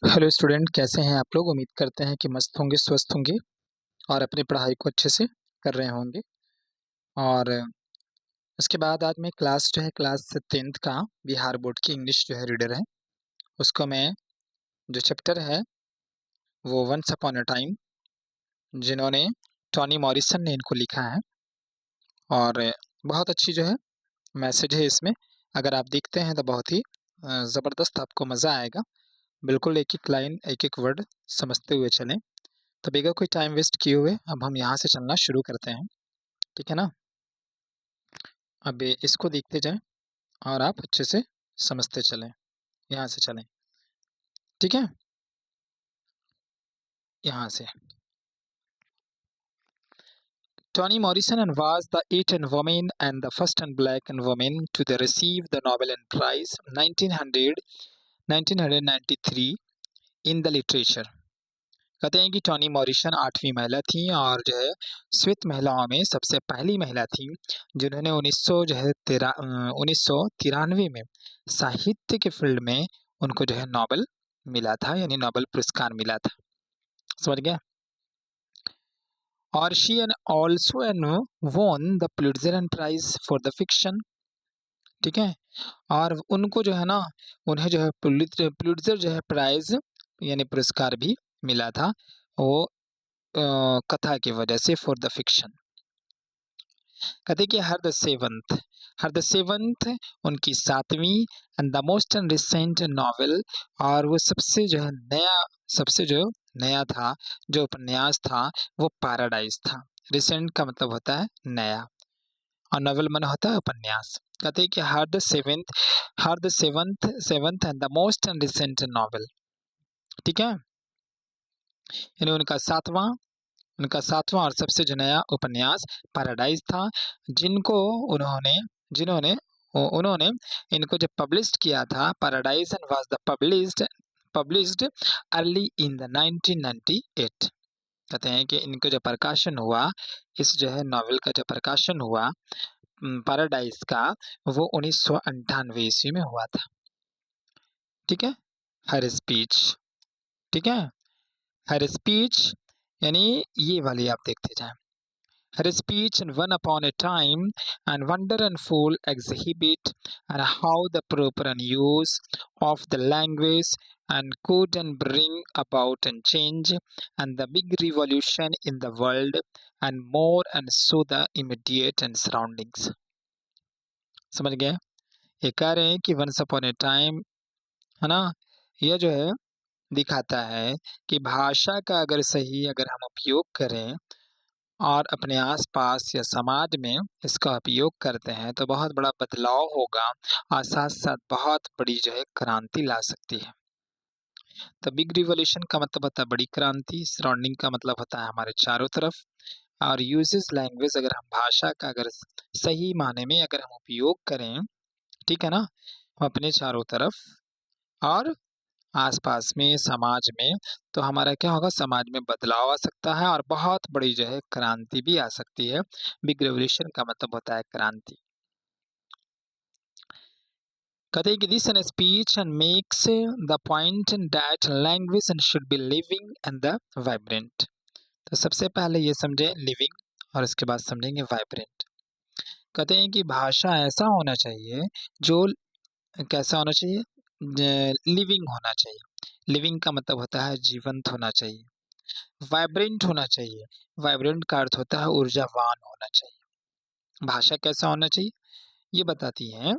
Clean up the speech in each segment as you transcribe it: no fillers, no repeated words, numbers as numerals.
Hello student, कैसे हैं आप लोग। उम्मीद करते हैं कि मस्त होंगे, स्वस्थ होंगे और अपनी पढ़ाई को अच्छे से कर रहे होंगे। और उसके बाद आज मैं क्लास जो है क्लास 10th का बिहार बोर्ड की इंग्लिश जो है रीडर है, उसको मैं जो चैप्टर है वो वंस अपॉन अ टाइम, जिन्होंने टॉनी मॉरिसन ने इनको लिखा है। और बहुत अच्छी जो है मैसेज है इसमें। अगर आप देखते हैं तो बहुत ही ज़बरदस्त आपको मज़ा आएगा। बिल्कुल एक एक लाइन, एक एक वर्ड समझते हुए चलें। तो बगैर कोई टाइम वेस्ट किए हुए अब हम यहाँ से चलना शुरू करते हैं, ठीक है ना। अब इसको देखते जाएं और आप अच्छे से समझते चलें। यहाँ से चलें, ठीक है। यहाँ से Toni Morrison and was the 8th woman and the first and black and woman to the receive the Nobel Prize 1993 in the literature। कहते हैं कि टॉनी मॉरिसन 8वीं महिला थी और जो है श्वेत महिलाओं में सबसे पहली महिला थी जिन्होंने 1993 में साहित्य के फील्ड में उनको जो है नोबेल मिला था, यानी नोबेल पुरस्कार मिला था। समझ गया। और she an also an won the Pulitzer and prize for the fiction, ठीक है। और उनको जो है ना, उन्हें जो है पुलिट्जर जो है प्राइज यानी पुरस्कार भी मिला था, वो कथा की वजह से, फॉर द फिक्शन। कहते कि हर द सेवंथ उनकी 7वीं and the most and recent novel, और वो सबसे जो है नया था, जो उपन्यास था वो पैराडाइज था। रिसेंट का मतलब होता है नया और नॉवेल मन होता है उपन्यास। कहते हैं कि हर the seventh and the most and recent novel, ठीक है। यानी उनका सातवां और सबसे जो नया उपन्यास पैराडाइज था, जिन्होंने उन्होंने इनको जब पब्लिश्ड किया था, paradise and was the published early in the 1998। कहते हैं कि इनको जो प्रकाशन हुआ, इस जो है नॉवेल का जो प्रकाशन हुआ पैराडाइज का, वो 1998 ईस्वी में हुआ था, ठीक है। हर स्पीच, ठीक है। हर स्पीच यानी ये वाली आप देखते जाएं। Her speech and One Upon a Time and Wonder and Fool exhibit and how the proper and use of the language and could and bring about and change and the big revolution in the world and more and so the immediate and surroundings। समझ गए। ये कह रहे हैं कि once upon ए time, है ना, यह जो है दिखाता है कि भाषा का अगर हम उपयोग करें और अपने आसपास या समाज में इसका उपयोग करते हैं तो बहुत बड़ा बदलाव होगा और साथ साथ बहुत बड़ी जो है क्रांति ला सकती है। तो बिग रिवॉल्यूशन का मतलब होता है बड़ी क्रांति, सराउंडिंग का मतलब होता है हमारे चारों तरफ, और यूजेस लैंग्वेज, अगर हम भाषा का अगर सही माने में अगर हम उपयोग करें, ठीक है ना, हम अपने चारों तरफ और आसपास में, समाज में, तो हमारा क्या होगा, समाज में बदलाव आ सकता है और बहुत बड़ी जो है क्रांति भी आ सकती है। बिग रेवोल्यूशन का मतलब होता है क्रांति। कहते हैं कि this an speech and makes the point that language and should be living and the vibrant. तो सबसे पहले ये समझें लिविंग और इसके बाद समझेंगे वाइब्रेंट। कहते हैं कि भाषा ऐसा होना चाहिए जो कैसा होना चाहिए, लिविंग होना चाहिए। लिविंग का मतलब होता है जीवंत होना चाहिए। वाइब्रेंट होना चाहिए, वाइब्रेंट का अर्थ होता है ऊर्जावान होना चाहिए। भाषा कैसा होना चाहिए, ये बताती है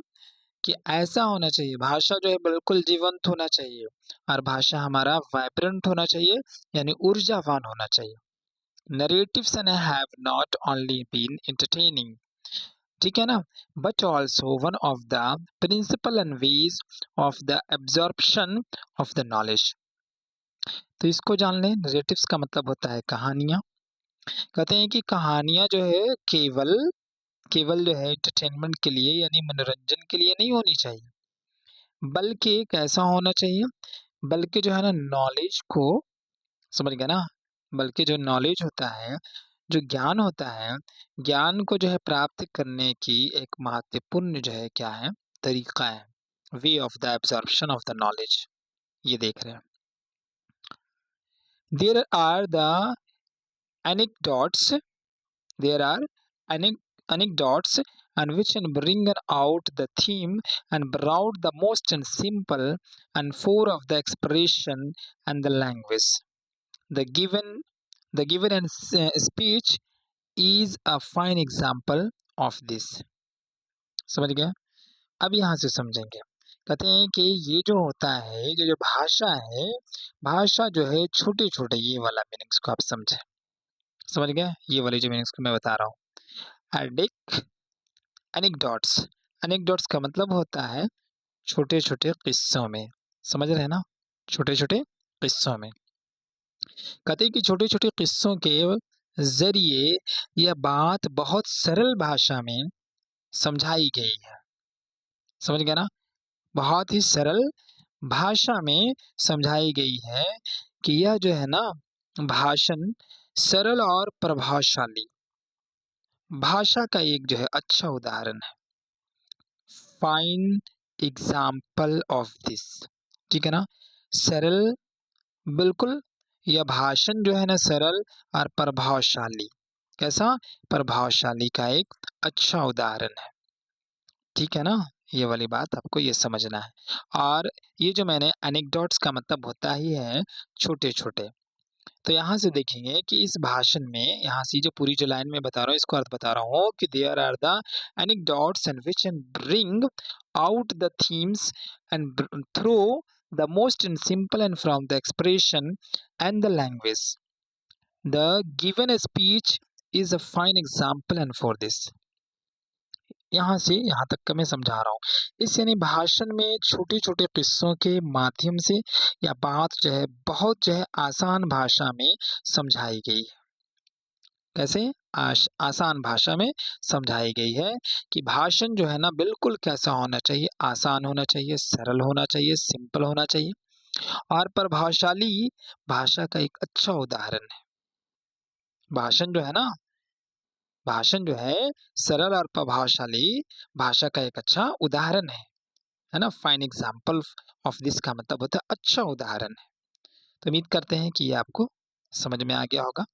कि ऐसा होना चाहिए, भाषा जो है बिल्कुल जीवंत होना चाहिए और भाषा हमारा वाइब्रेंट होना चाहिए, यानी ऊर्जावान होना चाहिए। Narratives and have not only been entertaining, ठीक है ना, but also one of the principal and ways of the absorption of the knowledge. तो इसको जान लें। नरेटिव्स का मतलब होता है कहानियां। कहते हैं कि कहानियां जो है केवल केवल जो है एंटरटेनमेंट के लिए यानी मनोरंजन के लिए नहीं होनी चाहिए, बल्कि कैसा होना चाहिए, बल्कि जो है ना नॉलेज को, समझ गया ना, बल्कि जो नॉलेज होता है, जो ज्ञान होता है, ज्ञान को जो है प्राप्त करने की एक महत्वपूर्ण जो है क्या है, तरीका है, way of the absorption of the knowledge. ये देख रहे हैं। There are the anecdotes. There are anecdotes and which can bring out the theme and brought the most and simple and four of the expression and the language. The given the given and speech is a fine example of this. समझ गया? अब यहाँ से समझेंगे। कहते हैं कि ये जो होता है, ये जो भाषा है, भाषा जो है छोटे-छोटे ये वाला मीनिंग्स को आप समझें। समझ गए? ये वाली जो मीनिंग्स को मैं बता रहा हूँ। Edict anecdotes. एनेक्डोट्स का मतलब होता है छोटे-छोटे किस्सों में। समझ रहे हैं ना? छोटे-छोटे किस्सों में। कहते हैं कि छोटे-छोटे किस्सों के ज़रिए यह बात बहुत सरल भाषा में समझाई गई है। समझ गए ना? बहुत ही सरल भाषा में समझाई गई है कि यह जो है ना भाषण सरल और प्रभावशाली भाषा का एक जो है अच्छा उदाहरण है। Fine example of this. ठीक है ना? सरल, बिल्कुल, यह भाषण जो है ना सरल और प्रभावशाली। कैसा? प्रभावशाली का एक अच्छा उदाहरण है। ठीक है ना? ये वाली बात आपको ये समझना है। और ये जो मैंने एनेक्डोट्स का मतलब होता ही है छोटे-छोटे। तो यहाँ से देखेंगे कि इस भाषण में यहाँ से जो पूरी जो लाइन में बता रहा हूँ इसको अर्थ बता रहा हूँ कि there are the anecdotes and which can bring out the themes and through the most and simple and from the expression and the language. The given speech is a fine example and for this. यहाँ से यहाँ तक का मैं समझा रहा हूँ। इस यानी भाषण में छोटे-छोटे किस्सों के माध्यम से या बात जो है बहुत जो है आसान भाषा में समझाई गई है। कैसे? आसान भाषा में समझाई गई है कि भाषण जो है ना बिल्कुल कैसा होना चाहिए, आसान होना चाहिए, सरल होना चाहिए, सिंपल होना चाहिए और प्रभावशाली भाषा का एक अच्छा उदाहरण है। भाषण जो है ना भाषण जो है सरल और प्रभावशाली भाषा का एक अच्छा उदाहरण है ना? फाइन एग्जाम्पल ऑफ दिस का मतलब होता है अच्छा उदाहरण है। तो उम्मीद करते हैं कि ये आपको समझ में आ गया होगा।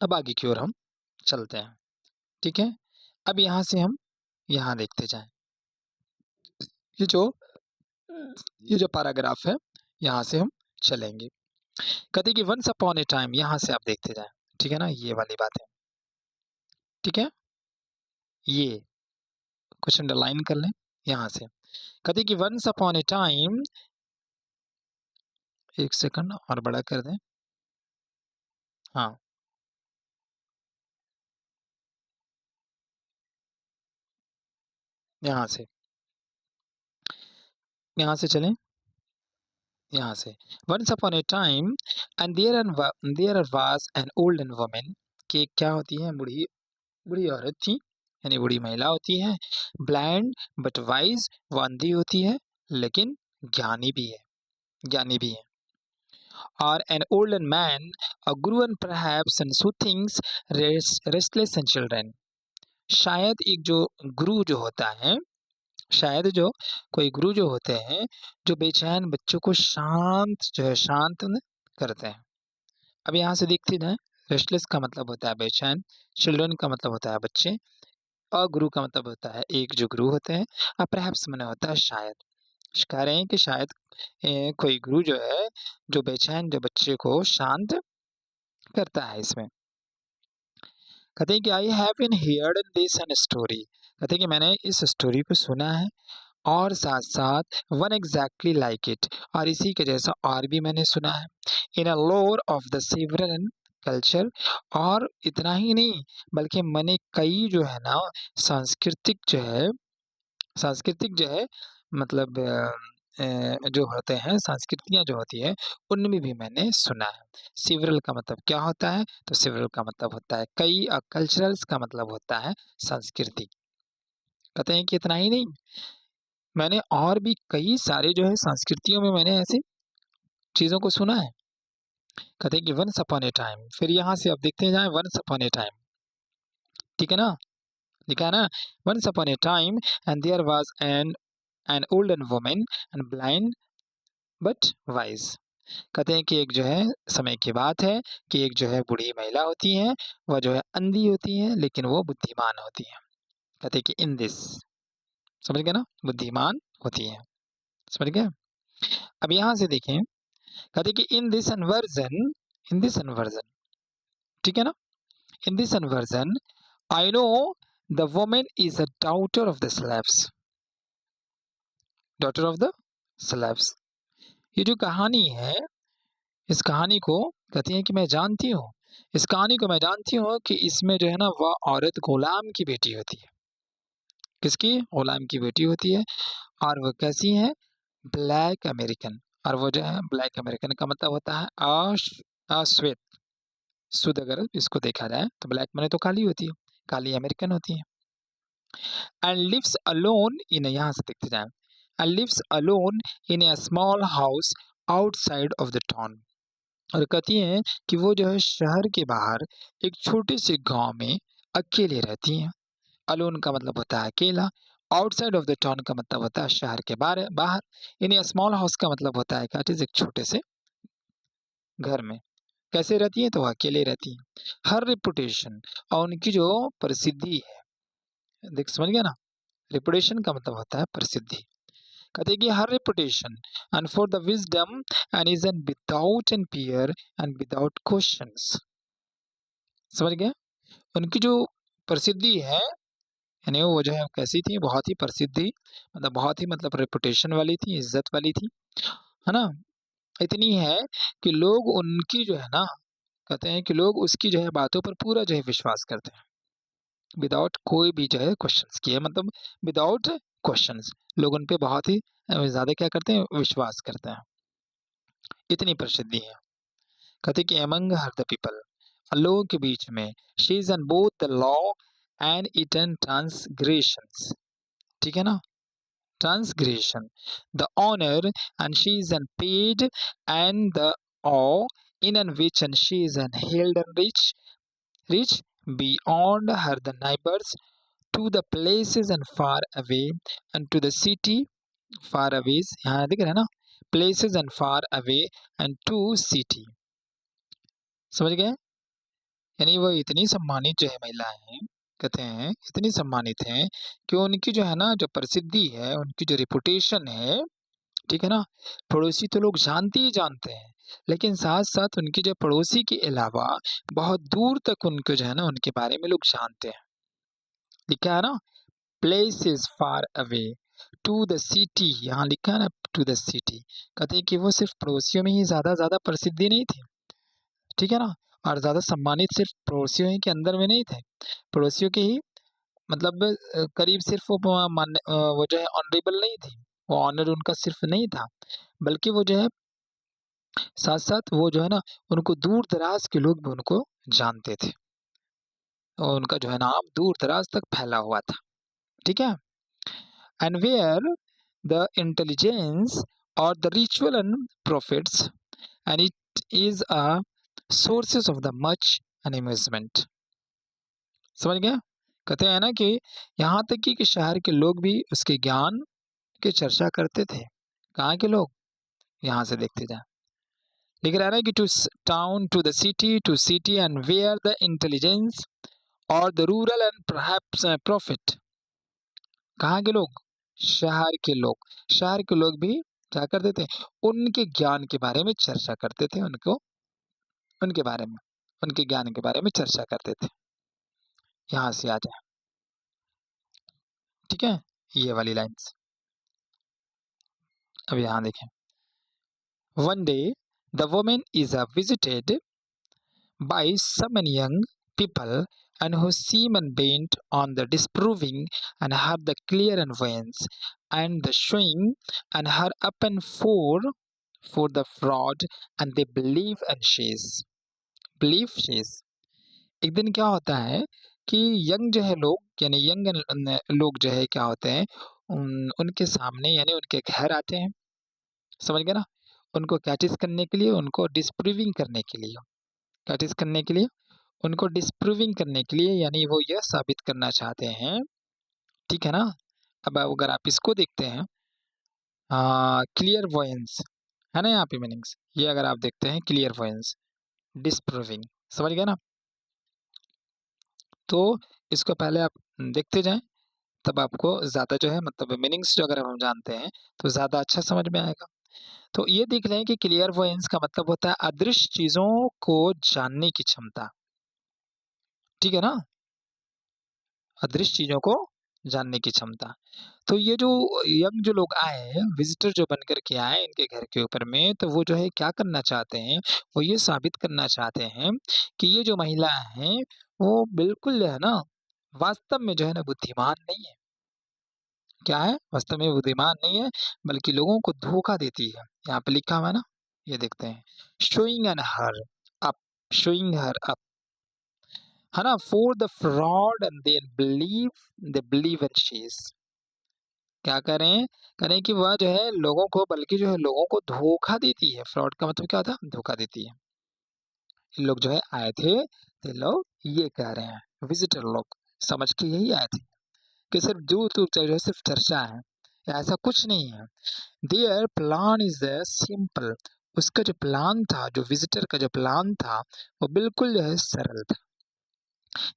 अब आगे की ओर हम चलते हैं। ठीक है? अब यहाँ से हम यहाँ देखते जाएँ। ये जो ये जो पैराग्राफ है, यहाँ से हम चलेंगे। कहते हैं कि वन्स अपॉन अ टाइम यहाँ से आप देखते जाएँ। ठीक है ना? ये वाली बात है। ठीक है? ये कुछ अंडरलाइन कर लें यहाँ से। कहते हैं कि ones upon a time 1 second और बड़ा कर दें। हाँ, यहाँ से। यहाँ से चलें, यहाँ से। Once upon a time and there was an old woman कि क्या होती है बूढ़ी बूढ़ी औरत थी, यानी बूढ़ी महिला होती है, ब्लाइंड बट वाइज़ वो अंधी होती है, लेकिन ज्ञानी भी है। और an old man a Guru and perhaps and so things restless and children. शायद एक जो गुरु जो होता है शायद जो कोई गुरु जो होते हैं, जो बेचैन बच्चों को शांत न करते हैं। अब यहाँ से देखते जाएँ, रेस्टलेस का मतलब होता है बेचैन, चिल्ड्रन का मतलब होता है बच्चे, और गुरु का मतलब होता है एक जो गुरु होते हैं, और परहैप्स माने होता है शायद। कह रहे हैं कि शायद कोई गुरु जो है, जो बेचैन जो बच्चे को शांत करता है इसमें। कहते हैं कि I have been heard this an story. कहते हैं कि मैंने इस स्टोरी को सुना है और साथ-साथ वन एग्ज़ैक्टली लाइक इट और इसी के जैसा और भी मैंने सुना है। इन अ लोर ऑफ द सेवरल कल्चर और इतना ही नहीं बल्कि मैंने कई जो है ना सांस्कृतिक जो है सांस्कृतिक जो है मतलब जो होते हैं संस्कृतियाँ जो होती है उनमें भी मैंने सुना है। सेवरल का मतलब क्या होता है? तो सेवरल का मतलब होता है कई और कल्चरल्स का मतलब होता है संस्कृति। कहते हैं कि इतना ही नहीं मैंने और भी कई सारे जो है संस्कृतियों में मैंने ऐसी चीज़ों को सुना है। कहते हैं कि वन्स अपॉन अ टाइम फिर यहाँ से आप देखते जाएँ वन्स अपॉन अ टाइम, ठीक है ना? लिखा है ना? Once upon a time and there was an olden woman and blind but wise. कहते हैं कि एक जो है समय की बात है कि एक जो है बूढ़ी महिला होती है, वह जो है अंधी होती है लेकिन वो बुद्धिमान होती है। कहते हैं कि इन दिस, समझ गए ना? बुद्धिमान होती है। समझ गए? अब यहाँ से देखें, कहते हैं कि इन दिस इन्वर्जन, ठीक है ना? In this inversion I know the woman is a daughter of the slaves. ये जो कहानी है, इस कहानी को कहती है कि मैं जानती हूँ, इस कहानी को मैं जानती हूँ कि इसमें जो है ना वह औरत गुलाम की बेटी होती है। किसकी? गुलाम की बेटी होती है। और वो कैसी है? Black American. और वो जो है ब्लैक अमेरिकन का मतलब होता है अश्वेत। शुद्ध अगर इसको देखा जाए तो ब्लैक माने तो काली होती है, काली अमेरिकन होती है। एंड लिव्स अलोन इन, यहाँ से देखते जाए, and lives alone in a small house outside of the town. और कहती हैं कि वो जो है शहर के बाहर एक छोटे से गांव में अकेले रहती हैं। अलोन का मतलब होता है अकेला। आउटसाइड ऑफ द टाउन का मतलब होता है शहर के बाहर बाहर। यानी स्मॉल हाउस का मतलब होता है कि एक छोटे से घर में। कैसे रहती है? तो वो अकेले रहती है। हर रिपुटेशन, और उनकी जो प्रसिद्धि है, देख समझ गया ना? रिपुटेशन का मतलब होता है प्रसिद्धि। कहते हैं कि her reputation and for the wisdom and is an without an peer and without questions. समझ गए? उनकी जो प्रसिद्धि है, यानी वो जो है कैसी थी? बहुत ही प्रसिद्धि, मतलब बहुत ही मतलब रेपुटेशन वाली थी, इज्जत वाली थी, है ना? इतनी है कि लोग उनकी जो है ना, कहते हैं कि लोग उसकी जो है बातों पर पूरा जो है विश्वास करते हैं, विदाउट कोई भी जो है क्वेश्चंस किए, मतलब विदाउट क्वेश्चंस लोग उन पे बहुत ही ज्यादा क्या करते हैं? विश्वास करते हैं। इतनी प्रसिद्धि है। कहते हैं कि एमंग हर द पीपल, लोगों के बीच में, she is an both the law and it an transgressions. ठीक है ना? transgression, the honor, and she is unpaid, and the awe in and which and she is held and rich beyond her the neighbors, to the places and far away, and to the city far away, यहाँ दिख रहा है ना? places and far away and to city। समझ गए? यानी वो इतनी सम्मानित जो है महिला है, कहते हैं इतनी सम्मानित हैं कि उनकी जो है ना जो प्रसिद्धि है, उनकी जो रिपुटेशन है, ठीक है ना? पड़ोसी तो लोग जानते ही जानते हैं, लेकिन साथ-साथ उनके जो पड़ोसी के अलावा बहुत दूर तक उनको जो है ना उनके बारे में लोग जानते हैं। लिखा है ना? Places far away to the city, यहाँ लिखा है ना टू द सिटी। कहते हैं कि वो सिर्फ पड़ोसियों में ही ज़्यादा प्रसिद्धि नहीं थी, ठीक है ना? और ज़्यादा सम्मानित सिर्फ पड़ोसियों ही के अंदर में नहीं थे। पड़ोसियों के ही मतलब करीब सिर्फ वो जो है ऑनरेबल नहीं थी। वो ऑनर उनका सिर्फ नहीं था, बल्कि वो जो है साथ-साथ वो जो है ना, उनको दूर-दराज के लोग भी उनको जानते थे, और उनका जो है नाम दूर-दराज तक फैला हुआ था, ठीक है? एंड वेयर द इंटेलिजेंस और the ritual and profits and it is a sources of the much and amusement. समझ गए? कहते हैं ना कि यहाँ तक कि शहर के लोग भी उसके ज्ञान की चर्चा करते थे। कहाँ के लोग? यहाँ से देखते जाएँ। लिख रहा है ना कि to city and where the intelligence और the rural and perhaps profit. कहाँ के लोग? शहर के लोग। शहर के लोग भी क्या करते थे? उनके ज्ञान के बारे में चर्चा करते थे, उनको उनके बारे में, उनके ज्ञान के बारे में चर्चा करते थे। यहाँ से आ जाए, ठीक है? ये वाली लाइन्स। अब यहाँ देखें। One day the woman is visited by some young people and who seem bent on the disproving and have the clear influence and the showing and her up and for the fraud and they believe she is। एक दिन क्या होता है कि young जो है लोग, यानी यंग लोग जो है क्या होते हैं, उनके सामने यानी उनके घर आते हैं। समझ गए ना? उनको क्या चीज करने के लिए? उनको डिस्प्रूविंग करने के लिए। क्या चीज करने के लिए? उनको डिस्प्रूविंग करने के लिए, यानी वो यह साबित करना चाहते हैं, ठीक है ना? अब अगर आप इसको देखते हैं, क्लियर वॉयंस, है ना यहाँ पे मीनिंग्स। ये अगर आप देखते हैं क्लियरवॉयंस, डिस्प्रूविंग, समझ गए ना? तो इसको पहले आप देखते जाएँ, तब आपको ज़्यादा जो है मतलब मीनिंग्स जो अगर हम जानते हैं, तो ज़्यादा अच्छा समझ में आएगा। तो ये देख लें कि क्लियरवॉयंस का मतलब होता है अदृश्य चीज़ों को जानने की क्षमता, ठीक है ना? अदृश्य चीज़ों को जानने की क्षमता। तो ये जो यंग जो लोग आए हैं, विज़िटर जो बन कर के आए इनके घर के ऊपर में, तो वो जो है क्या करना चाहते हैं, वो ये साबित करना चाहते हैं कि ये जो महिला हैं, वो बिल्कुल जो है ना, वास्तव में जो है ना बुद्धिमान नहीं है। क्या है? वास्तव में बुद्धिमान नहीं है, बल्कि लोगों को धोखा देती है। यहाँ पे लिखा हुआ है ना, ये देखते हैं। Showing an her up, showing her up, है ना? For the fraud and they believe in she is. क्या करें? करें कि वह जो है लोगों को बल्कि जो है लोगों को धोखा देती है। फ्रॉड का मतलब क्या होता है? धोखा देती है। ये लोग जो है आए थे, तो लोग ये कह रहे हैं, विज़िटर लोग समझ के यही आए थे कि सिर्फ़ दूर-दूर तक जो है सिर्फ़ चर्चा है, ऐसा कुछ नहीं है। देयर प्लान इज़ सिंपल, उसका जो प्लान था, जो विज़िटर का जो प्लान था, वो बिल्कुल जो है सरल था।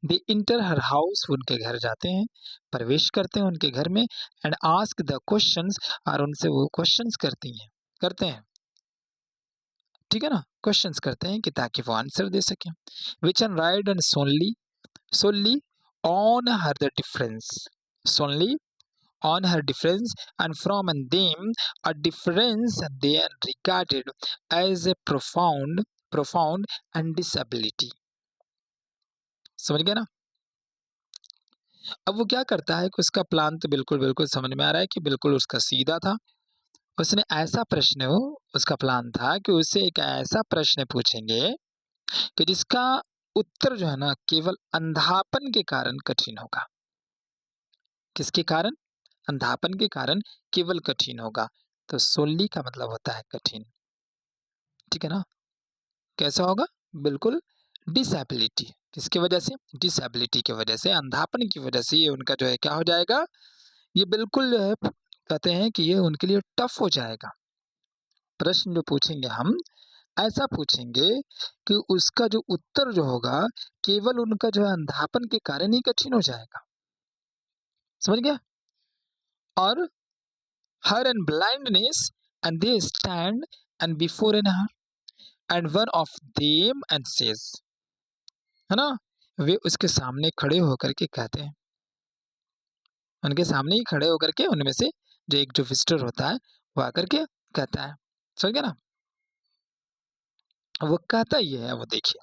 दे एंटर हर हाउस, वो उनके घर जाते हैं, प्रवेश करते हैं उनके घर में एंड आस्क द क्वेश्चंस, और उनसे वो क्वेश्चंस करते हैं, ठीक है ना? क्वेश्चंस करते हैं कि ताकि वो आंसर दे सकें। Which and right and solely on her the difference, solely on her difference, and from and them a difference they are regarded as a profound and disability। समझ गए ना? अब वो क्या करता है कि उसका प्लान तो बिल्कुल समझ में आ रहा है कि बिल्कुल उसका सीधा था। उसने ऐसा प्रश्न हो उसका प्लान था कि उससे एक ऐसा प्रश्न पूछेंगे कि जिसका उत्तर जो है ना केवल अंधापन के कारण कठिन होगा। किसके कारण? अंधापन के कारण केवल कठिन होगा। तो सोल्ली का मतलब होता है कठिन, ठीक है ना? कैसा होगा? बिल्कुल डिसेबिलिटी। किसकी वजह से? डिसेबिलिटी की वजह से, अंधापन की वजह से ये उनका जो है क्या हो जाएगा? ये बिल्कुल जो है कहते हैं कि ये उनके लिए टफ हो जाएगा। प्रश्न जो पूछेंगे हम, ऐसा पूछेंगे कि उसका जो उत्तर जो होगा, केवल उनका जो है अंधापन के कारण ही कठिन हो जाएगा। समझ गया? और her and blindness, and they stand and before an her, and one of them and says, है ना? वे उसके सामने खड़े होकर के कहते हैं, उनके सामने ही खड़े होकर के उनमें से जो एक जो विजिटर होता है, वो आकर के कहता है। समझ गए ना? वो कहता ये है, वो देखिए,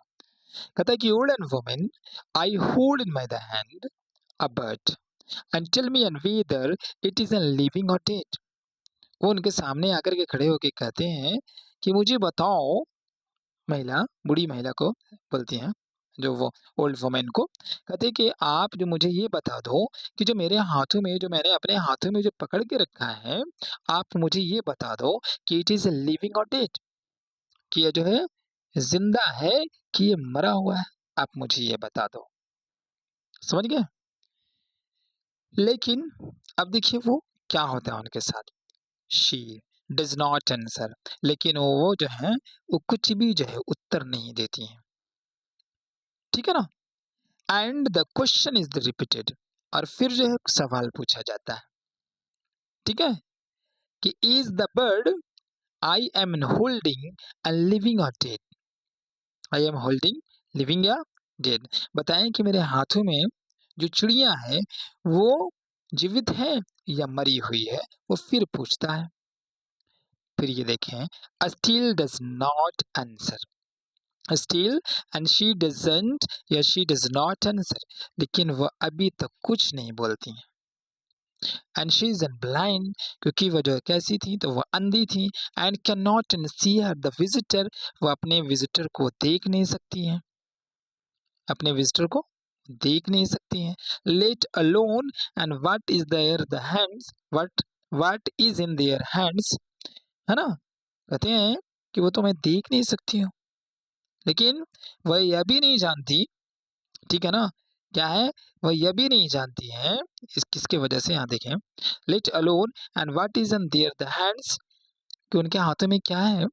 कहता है कि old and woman, I hold in my the hand a bird and tell me and whether it is an living और डेड। वो उनके सामने आकर के खड़े होके कहते हैं कि मुझे बताओ, महिला, बूढ़ी महिला को बोलती हैं, जो वो ओल्ड वुमन को, कहते हैं कि आप जो मुझे ये बता दो कि जो मेरे हाथों में जो मैंने अपने हाथों में जो पकड़ के रखा है, आप मुझे ये बता दो कि इट इज़ लिविंग और डेड, कि ये जो है ज़िंदा है कि ये मरा हुआ है? आप मुझे ये बता दो। समझ गए? लेकिन अब देखिए वो क्या होता है उनके साथ, शी डज़ नॉट आंसर, लेकिन वो जो है, वो कुछ भी जो है उत्तर नहीं देती हैं। ठीक है ना? And the question is repeated, और फिर जो है सवाल पूछा जाता है, ठीक है, कि is the bird I am holding and living और dead, I am holding living या डेड, बताएं कि मेरे हाथों में जो चिड़िया है वो जीवित है या मरी हुई है। वो फिर पूछता है, फिर ये देखें, still does not answer, still and she doesn't या शी डज नॉट आंसर, लेकिन वह अभी तक कुछ नहीं बोलती हैं। एंड शी इज ब्लाइंड, क्योंकि वह जो कैसी थी, तो वह अंधी थी। And can not see her the visitor, वह अपने विजिटर को देख नहीं सकती हैं, अपने विजिटर को देख नहीं सकती हैं। Let alone and what is there the hands, what is in their hands, है ना? कहते हैं कि वो तो मैं देख नहीं सकती हूँ, लेकिन वह यह भी नहीं जानती, ठीक है ना? क्या है? वह यह भी नहीं जानती हैं, इस किसके वजह से, यहाँ देखें, let alone and what is in their the hands, कि उनके हाथों में क्या है।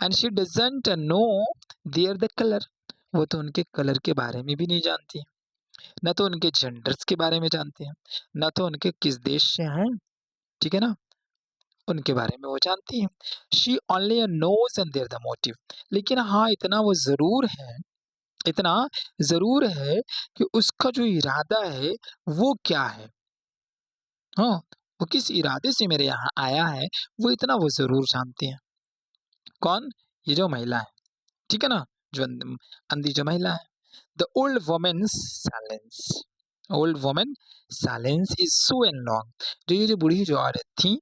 And she doesn't know their the colour, वो तो उनके कलर के बारे में भी नहीं जानती, ना तो उनके जेंडर्स के बारे में जानते हैं, ना तो उनके किस देश से हैं, ठीक है ना? उनके बारे में वो जानती हैं। She only knows and there the motive, लेकिन हाँ, इतना ज़रूर है कि उसका जो इरादा है, वो क्या है? हाँ, वो किस इरादे से मेरे यहाँ आया है, वो इतना वो ज़रूर जानती हैं। कौन? ये जो महिला है, ठीक है ना? जो अंधी जो महिला है। The old woman's silence, old woman silence is so and long, जो ये जो बूढ़ी जो औरत थी,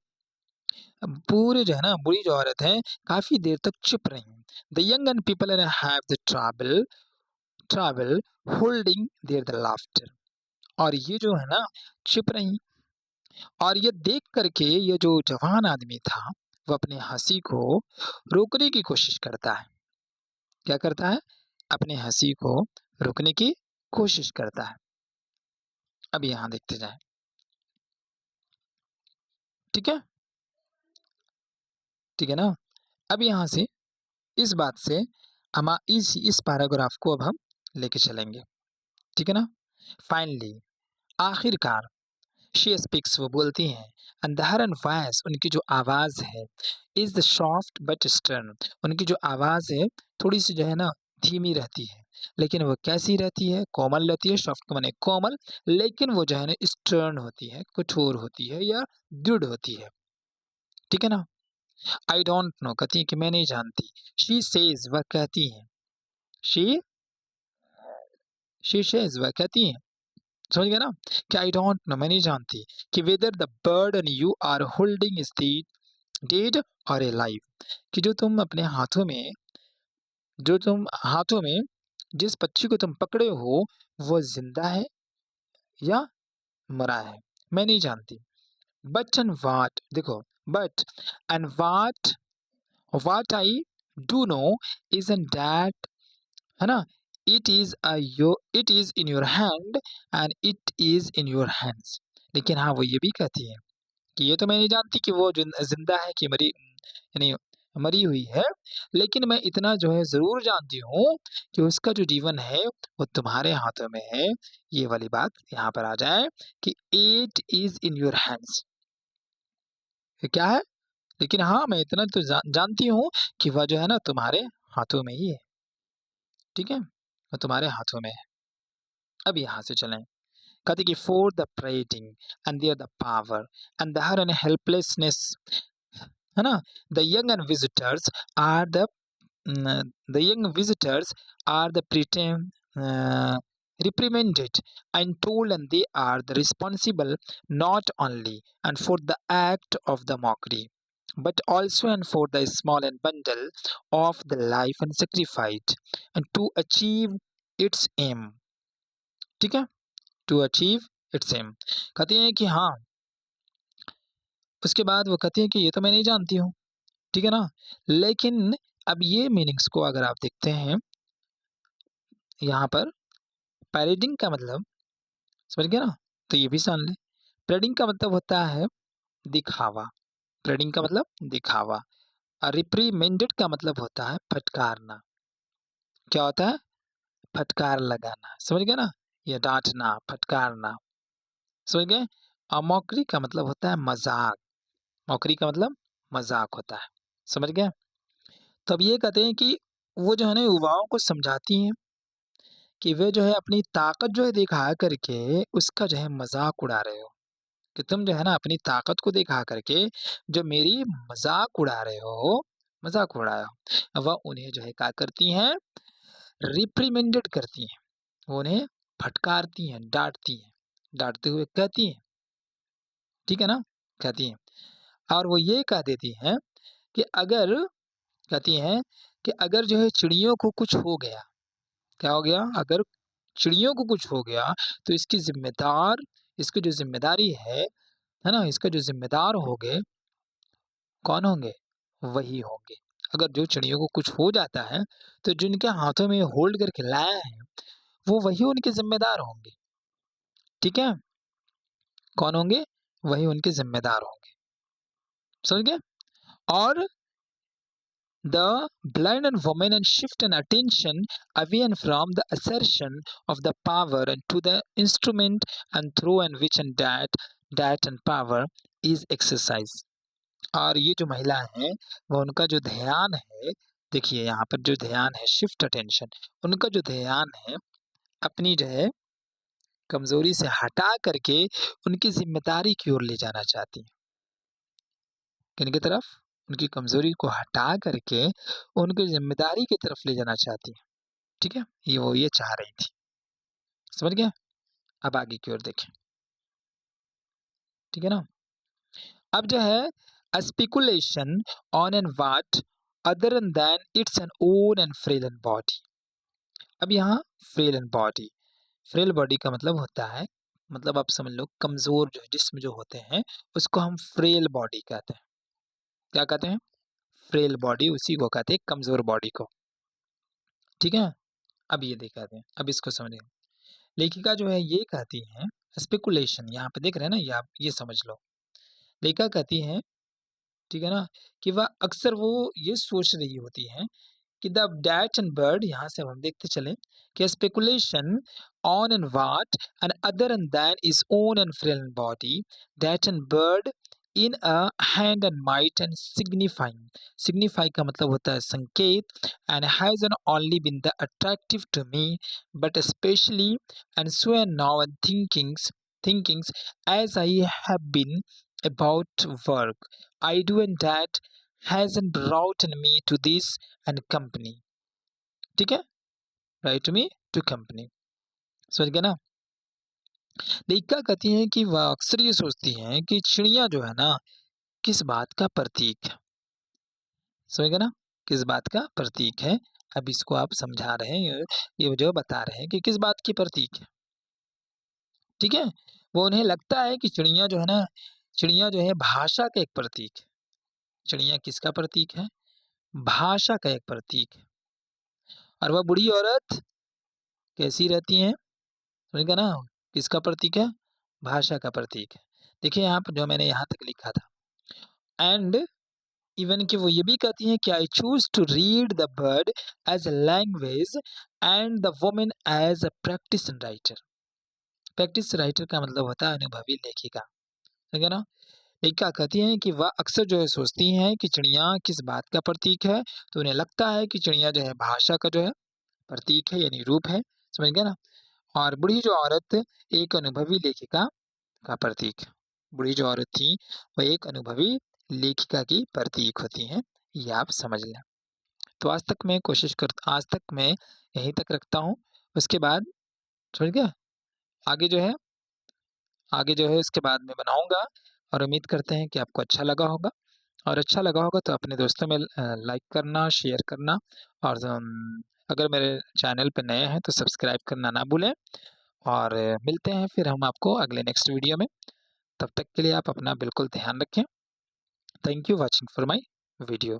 पूरे जो है ना बूढ़ी जो औरत है, काफ़ी देर तक चुप रहीं। The young and people and have the trouble holding their the laughter, और ये जो है ना चुप रहीं, और ये देख कर के ये जो जवान आदमी था, वो अपने हँसी को रोकने की कोशिश करता है। क्या करता है? अपने हँसी को रोकने की कोशिश करता है। अब यहाँ देखते जाएँ, ठीक है? ठीक है ना? अब यहाँ से इस बात से इस पैराग्राफ को अब हम लेके चलेंगे, ठीक है ना? फाइनली, आखिरकार, शी स्पीक्स, वो बोलती हैं, एंड हर वॉइस, उनकी जो आवाज़ है, is the soft but stern, उनकी जो आवाज़ है थोड़ी सी जो है ना धीमी रहती है, लेकिन वो कैसी रहती है? कोमल रहती है, सॉफ्ट माने कोमल, लेकिन वो जो है ना स्टर्न होती है, कठोर होती है या दृढ़ होती है, ठीक है ना? आई डोंट नो, कहती है कि मैं नहीं जानती। शी सेज, वह कहती हैं, शी सेज, वह कहती हैं, समझ गए ना? कि आई डोंट नो, मैं नहीं जानती कि whether the bird and you are holding is dead और अलाइव, कि जो तुम हाथों में जिस पक्षी को तुम पकड़े हो, वो जिंदा है या मरा है, मैं नहीं जानती। बट एंड वाट, देखो, but and what I do know is an that, है ना, it is in your hand and it is in your hands, लेकिन हाँ वो ये भी कहती है कि ये तो मैं नहीं जानती कि वो जिंदा है कि मरी, यानी मरी हुई है, लेकिन मैं इतना जो है ज़रूर जानती हूँ कि उसका जो जीवन है वो तुम्हारे हाथों में है। ये वाली बात यहाँ पर आ जाए कि it is in your hands, ये क्या है? लेकिन हाँ, मैं इतना तो जानती हूँ कि वह जो है ना तुम्हारे हाथों में ही है, ठीक है? वो तुम्हारे हाथों में है। अब यहाँ से चलें। कहते कि for the pleading and there the power and the her and helplessness, है ना? The young and visitors are the young visitors are the uh, reprimanded and told, and they are the responsible not only and for the act of the mockery, but also and for the small and bundle of the life and sacrifice and to achieve its aim, ठीक है? To achieve its aim, कहते हैं कि हाँ, उसके बाद वो कहते हैं कि ये तो मैं नहीं जानती हूँ, ठीक है ना? लेकिन अब ये मीनिंग्स को अगर आप देखते हैं यहाँ पर, पैरेडिंग का मतलब समझ गए ना? तो ये भी जान लें। पैरेडिंग का मतलब होता है दिखावा, पैरेडिंग का मतलब दिखावा, और रिप्रीमेंडेड का मतलब होता है फटकारना। क्या होता है? फटकार लगाना, समझ गए ना? या डाँटना, फटकारना, समझ गए? और मॉकरी का मतलब होता है मज़ाक, मॉकरी का मतलब मज़ाक होता है, समझ गए? तो अब ये कहते हैं कि वो जो है ना युवाओं को समझाती हैं कि वे जो है अपनी ताकत जो है दिखा करके उसका जो है मज़ाक उड़ा रहे हो। कि तुम जो है ना अपनी ताकत को दिखा करके जो मेरी मज़ाक उड़ा रहे हो, मज़ाक उड़ाया हो। वह उन्हें जो है क्या करती हैं? रिप्रिमेंडेड करती हैं। वो उन्हें फटकारती हैं, डाँटती हैं। डाँटते हुए कहती हैं, ठीक है ना? कहती हैं, और वो ये कह देती हैं कि अगर, कहती हैं कि अगर जो है चिड़ियों को कुछ हो गया, क्या हो गया? अगर चिड़ियों को कुछ हो गया तो इसकी जो ज़िम्मेदारी है ना? इसके जो ज़िम्मेदार होंगे, कौन होंगे? वही होंगे। अगर जो चिड़ियों को कुछ हो जाता है, तो जिनके हाथों में होल्ड करके लाया है, वो वही उनके ज़िम्मेदार होंगे, ठीक है? कौन होंगे? वही उनके ज़िम्मेदार होंगे, समझ गए? और the blind and woman and shift an attention away and from the assertion of the power and to the instrument and through and which and that and power is exercise। और ये जो महिला है वो उनका जो ध्यान है, देखिए यहाँ पर जो ध्यान है शिफ्ट अटेंशन, उनका जो ध्यान है अपनी जो है कमजोरी से हटा करके उनकी जिम्मेदारी की ओर ले जाना चाहती है। किनकी तरफ? उनकी कमजोरी को हटा करके उनकी जिम्मेदारी की तरफ ले जाना चाहती है। ठीक है, ये चाह रही थी। समझ गया? अब आगे की ओर देखें। ठीक है ना? अब जो है speculation on an what other than it's an own and frail and body. अब यहाँ frail and body, frail body का मतलब होता है, मतलब आप समझ लो कमजोर जो जिस्म जो होते हैं उसको हम फ्रेल बॉडी कहते हैं। क्या कहते हैं? फ्रेल बॉडी, उसी को कहते हैं कमजोर बॉडी को। ठीक है, अब ये दिखाते हैं, अब इसको समझिए। लेखिका जो है ये कहती है स्पेकुलेशन, यहाँ पे देख रहे हैं ना, ये आप ये समझ लो। लेखिका कहती है, ठीक है ना, कि वह अक्सर वो ये सोच रही होती है कि द डैट एंड बर्ड, यहाँ से अब हम देखते चले कि speculation on and what and other and than is own and frail body that and bird in a hand and might and signifying, signify का मतलब होता है संकेत, and has an only been the attractive to me but specially and so and now and thinkings as I have been about work I do and that hasn't brought me to this and company। ठीक है, right me to company. समझ गए ना? लेखिका कहती है कि वह अक्सर ये सोचती हैं कि चिड़िया जो है ना किस बात का प्रतीक है। समझ गए ना? किस बात का प्रतीक है। अब इसको आप समझा रहे हैं, ये जो बता रहे हैं कि किस बात की प्रतीक है। ठीक है, वो उन्हें लगता है कि चिड़िया जो है ना, चिड़िया जो है भाषा का एक प्रतीक है। चिड़िया किसका प्रतीक है? भाषा का एक प्रतीक है। और वह बूढ़ी औरत कैसी रहती हैं? समझ गए ना? किसका प्रतीक है? भाषा का प्रतीक है। देखिए यहाँ पर जो मैंने यहाँ तक लिखा था, एंड इवन कि वो ये भी कहती हैं कि I choose to read the bird as a language and the woman as a practice writer. Practice writer का मतलब होता है अनुभवी लेखिका। ठीक है ना? लेखिका कहती हैं कि वह अक्सर जो है सोचती हैं कि चिड़िया किस बात का प्रतीक है, तो उन्हें लगता है कि चिड़िया जो है भाषा का जो है प्रतीक है, यानी रूप है। समझ गए ना? और बूढ़ी जो औरत एक अनुभवी लेखिका का प्रतीक। बूढ़ी जो औरत थी वह एक अनुभवी लेखिका की प्रतीक होती हैं, ये आप समझ लें। तो आज तक मैं यहीं तक रखता हूँ। उसके बाद समझ गए? आगे जो है उसके बाद मैं बनाऊँगा, और उम्मीद करते हैं कि आपको अच्छा लगा होगा। और अच्छा लगा होगा तो अपने दोस्तों में लाइक करना, शेयर करना, और अगर मेरे चैनल पे नए हैं तो सब्सक्राइब करना ना भूलें। और मिलते हैं फिर हम आपको अगले नेक्स्ट वीडियो में। तब तक के लिए आप अपना बिल्कुल ध्यान रखें। Thank you watching for my video.